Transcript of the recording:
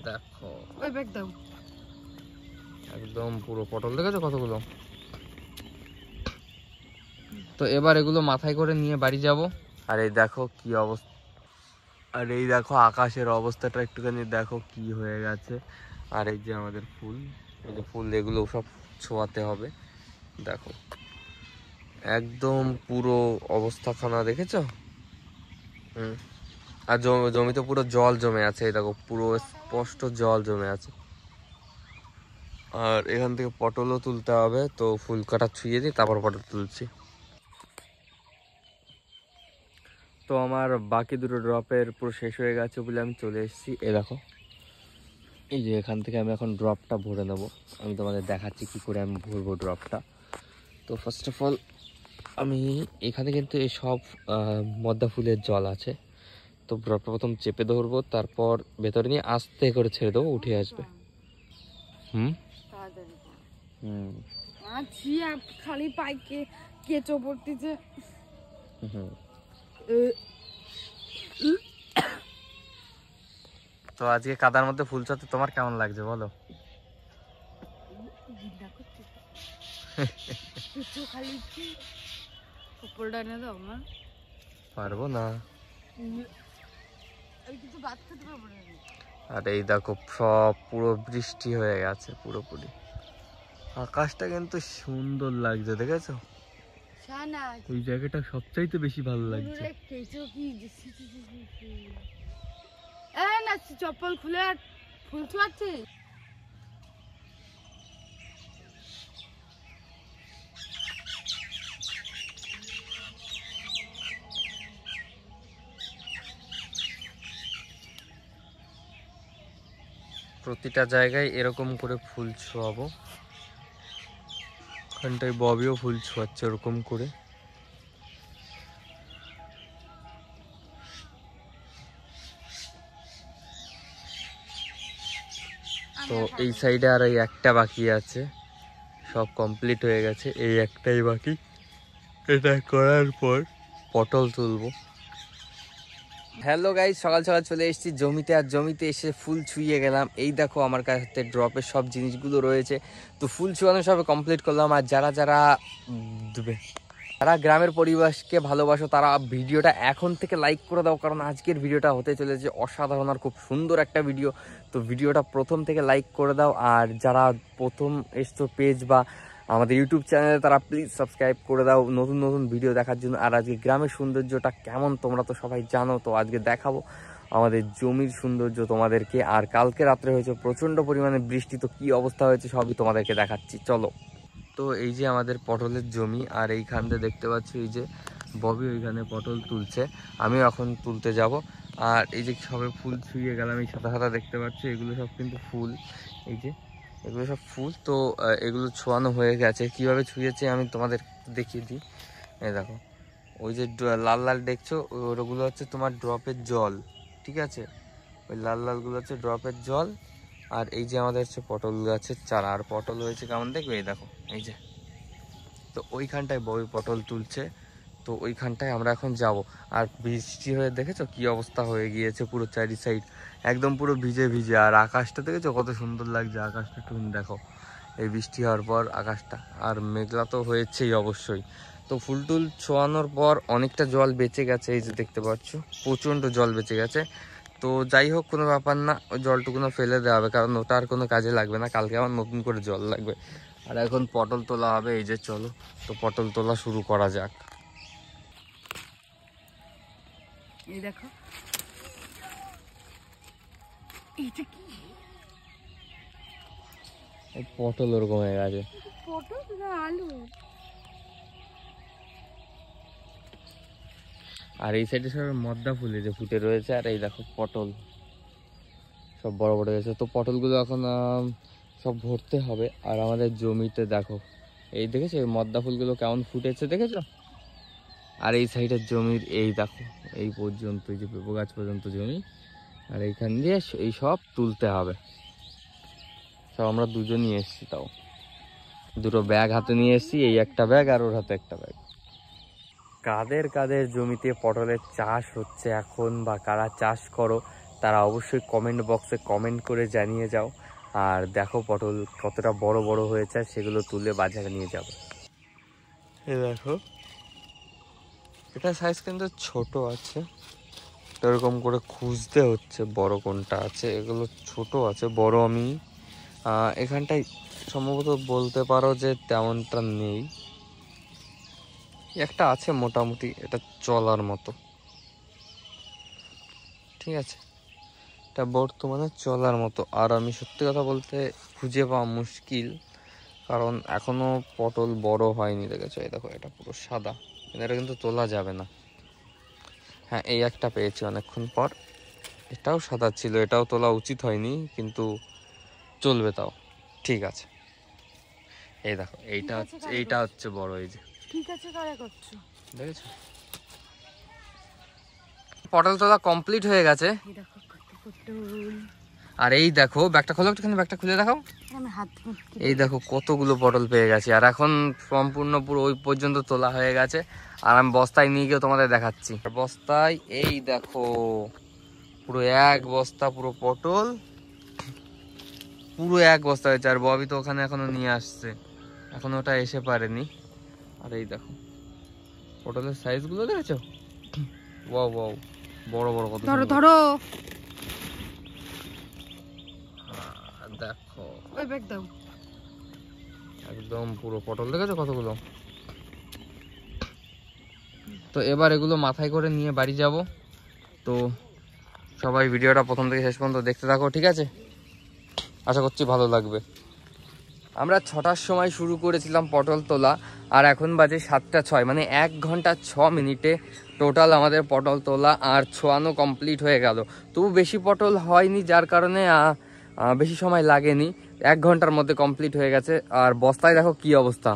দেখো ওই ব্যাগ দাও, একদম পুরো পটল দেখেছো কতগুলো। তো এবার এগুলো মাথায় করে নিয়ে বাড়ি যাব। আর এই দেখো কি অবস্থা, আর এই দেখো আকাশের অবস্থাটা একটুখানি দেখো কি হয়ে গেছে। আর এই যে আমাদের ফুল, এই যে ফুল এগুলো সব ছোঁয়াতে হবে। দেখো একদম পুরো অবস্থাখানা দেখেছো। আর জমিতে পুরো জল জমে আছে, এই দেখো পুরো স্পষ্ট জল জমে আছে। আর এখান থেকে পটলও তুলতে হবে, তো ফুল কাটা ছুঁয়ে দিই তারপর পটল তুলছি। তো আমার বাকি দুটো ড্রপের পুরো শেষ হয়ে গেছে বলে আমি চলে এসেছি। এ দেখো এই যে এখান থেকে আমি এখন ড্রপটা ভরে নেব। আমি তোমাদের দেখাচ্ছি কি করে আমি ভরবো ড্রপটা। তো ফার্স্ট অফ অল আমি এখানে কিন্তু এই সব মদ্দা ফুলের জল আছে, তো ড্রপটা প্রথম চেপে ধরবো, তারপর ভেতরে নিয়ে আস্তে করে ছেড়ে দেবো, উঠে আসবে। খালি পাই কেঁচো পড়তেছে। তো আজকে কাদার মধ্যে ফুল চাতে তোমার কেমন লাগছে বলো? পারবো না। আর এই দেখো সব পুরো বৃষ্টি হয়ে গেছে পুরোপুরি। আকাশটা কিন্তু সুন্দর লাগছে দেখেছো, ওই জায়গাটা সবচাইতে বেশি ভালো লাগছে। চপ্পল খুলে ফুল ছোঁয়াচ্ছে। প্রতিটা জায়গায় এরকম করে ফুল ছোঁয়াবো। ওখানটায় ববিও ফুল ছোঁয়াচ্ছে ওরকম করে। তো এই সাইডে আর এই একটা বাকি আছে, সব কমপ্লিট হয়ে গেছে, এই একটাই বাকি। এটা করার পর পটল তুলবো। হ্যালো গাইস, সকাল সকাল চলে এসেছি জমিতে। আর জমিতে এসে ফুল ছুঁয়ে গেলাম। এই দেখো আমার কাছে ড্রপের সব জিনিসগুলো রয়েছে, তো ফুল ছুঁয়ানো সব কমপ্লিট করলাম। আর যারা যারা গ্রামের পরিবেশকে ভালোবাসো তারা ভিডিওটা এখন থেকে লাইক করে দাও, কারণ আজকের ভিডিওটা হতে চলেছে অসাধারণ আর খুব সুন্দর একটা ভিডিও। তো ভিডিওটা প্রথম থেকে লাইক করে দাও। আর যারা প্রথম এসছো পেজ বা আমাদের ইউটিউব চ্যানেলে তারা প্লিজ সাবস্ক্রাইব করে দাও নতুন নতুন ভিডিও দেখার জন্য। আর আজকে গ্রামের সৌন্দর্যটা কেমন তোমরা তো সবাই জানো, তো আজকে দেখাবো আমাদের জমির সৌন্দর্য তোমাদেরকে। আর কালকে রাত্রে হয়েছে প্রচণ্ড পরিমাণে বৃষ্টি, তো কী অবস্থা হয়েছে সবই তোমাদেরকে দেখাচ্ছি, চলো। তো এই যে আমাদের পটলের জমি, আর এইখানটা দেখতে পাচ্ছ এই যে ববি ওইখানে পটল তুলছে, আমিও এখন তুলতে যাব। আর এই যে সবে ফুল ছুঁয়ে গেলাম, এই সাদা সাদা দেখতে পাচ্ছ এগুলো সব কিন্তু ফুল, এই যে এগুলো সব ফুল। তো এগুলো ছোঁয়ানো হয়ে গেছে, কিভাবে ছুঁয়েছে আমি তোমাদের দেখিয়ে দিই। এই দেখো ওই যে লাল লাল দেখছো ওগুলো হচ্ছে তোমার ড্রপের জল, ঠিক আছে, ওই লাল লালগুলো হচ্ছে ড্রপের জল। আর এই যে আমাদের হচ্ছে পটল গাছের চারা, আর পটল হয়েছে কেমন দেখবে এই দেখো এই যে। তো ওইখানটায় বই পটল তুলছে, তো ওইখানটায় আমরা এখন যাব। আর বৃষ্টি হয়ে দেখেছো কি অবস্থা হয়ে গিয়েছে, পুরো চারি সাইড একদম পুরো ভিজে ভিজে। আর আকাশটা দেখেছো কত সুন্দর লাগছে, আকাশটা একটু দেখো এই বৃষ্টি হওয়ার পর আকাশটা। আর মেঘলা তো হয়েছেই অবশ্যই। তো ফুল টুল ছোঁয়ানোর পর অনেকটা জল বেঁচে গেছে, এই যে দেখতে পাচ্ছ প্রচণ্ড জল বেঁচে গেছে। তো যাই হোক কোনো ব্যাপার না, ওই জলটুকুনো ফেলে দেওয়া হবে, কারণ ওটা আর কোনো কাজে লাগবে না, কালকে আবার নতুন করে জল লাগবে। আর এখন পটল তোলা হবে, এই যে চলো তো পটল তোলা শুরু করা যাক। এই দেখো এটা কি পটল ওরকম হয়ে গেছে, পটল না আলু। আর এই সাইডে সব মদ্দা ফুলে যে ফুটে রয়েছে। আর এই দেখো পটল সব বড় বড় হয়েছে, তো পটলগুলো এখন সব ভরতে হবে। আর আমাদের জমিতে দেখো এই দেখেছো এই মদ্দা ফুলগুলো কেমন ফুটেছে দেখেছো। আর এই সাইডের জমির এই দেখো এই পর্যন্ত, এই যে পেঁপো গাছ পর্যন্ত জমি। আর এইখান দিয়ে এই সব তুলতে হবে, সব আমরা দুজনই এসছি, তাও দুটো ব্যাগ হাতে নিয়ে এসছি, এই একটা ব্যাগ আর ওর হাতে একটা ব্যাগ। কাদের কাদের জমিতে পটলের চাষ হচ্ছে এখন, বা কারা চাষ করো তারা অবশ্যই কমেন্ট বক্সে কমেন্ট করে জানিয়ে যাও। আর দেখো পটল কতটা বড় বড় হয়েছে, সেগুলো তুলে বাজারে নিয়ে যাবো। এই দেখো, এটা সাইজ কিন্তু ছোট আছে, এরকম করে খুঁজতে হচ্ছে বড় কোনটা আছে। এগুলো ছোট আছে, বড় আমি এখানটায় সম্ভবত বলতে পারো যে তেমনটা নেই। একটা আছে মোটামুটি, এটা চলার মতো, ঠিক আছে, এটা বর্তমানে চলার মতো। আর আমি সত্যি কথা বলতে খুঁজে পাওয়া মুশকিল, কারণ এখনো পটল বড় হয়নি। দেখেছো, এই দেখো, এটা পুরো সাদা, এটা কিন্তু তোলা যাবে না। হ্যাঁ, এই একটা পেয়েছি অনেকক্ষণ পর, এটাও সাদা ছিল, এটাও তোলা উচিত হয়নি, কিন্তু চলবে তাও, ঠিক আছে। এই দেখো, এইটা হচ্ছে বড়, এই যে ঠিক আছে, কারে করছো? দেখেছো, পটল তোলা কমপ্লিট হয়ে গেছে। এই দেখো কত পটল। আর এই দেখো, ব্যাগটা খোলো একটুখানি, ব্যাগটা খুলে দেখাও। আমি হাত মুটকি। এই দেখো কতগুলো পটল পেয়ে গেছি, আর এখন সম্পূর্ণ পুরো ওই পর্যন্ত তোলা হয়ে গেছে। আর আমি বস্তায় নিয়ে গিয়ে তোমাদের দেখাচ্ছি। বস্তায় এই দেখো পুরো এক বস্তা পুরো পটল, পুরো এক বস্তা হয়েছে। আর ববি তো ওখানে এখনো নিয়ে আসছে, এখন ওটা এসে পারেনি। আর এই দেখো পটলের সাইজ গুলো দেখেছো, ওয়াও ওয়াও, বড় বড় কত ধরো ধরো, দেখো ওই ব্যাগ দাও। একদম পুরো পটল দেখেছো কতগুলো। তো এবার এগুলো মাথায় করে নিয়ে বাড়ি যাব। তো সবাই ভিডিওটা প্রথম থেকে শেষ পর্যন্ত দেখতে থাকো, ঠিক আছে? আশা করছি ভালো লাগবে। আমরা 6টার সময় শুরু করেছিলাম পটল তোলা, আর এখন বাজে 7টা 6, মানে 1 ঘন্টা 6 মিনিটে টোটাল আমাদের পটল তোলা আর ছোয়ানো কমপ্লিট হয়ে গেল। তবু বেশি পটল হয়নি, যার কারণে বেশি সময় লাগেনি, 1 ঘন্টার মধ্যে কমপ্লিট হয়ে গেছে। আর বস্তায় দেখো কি অবস্থা,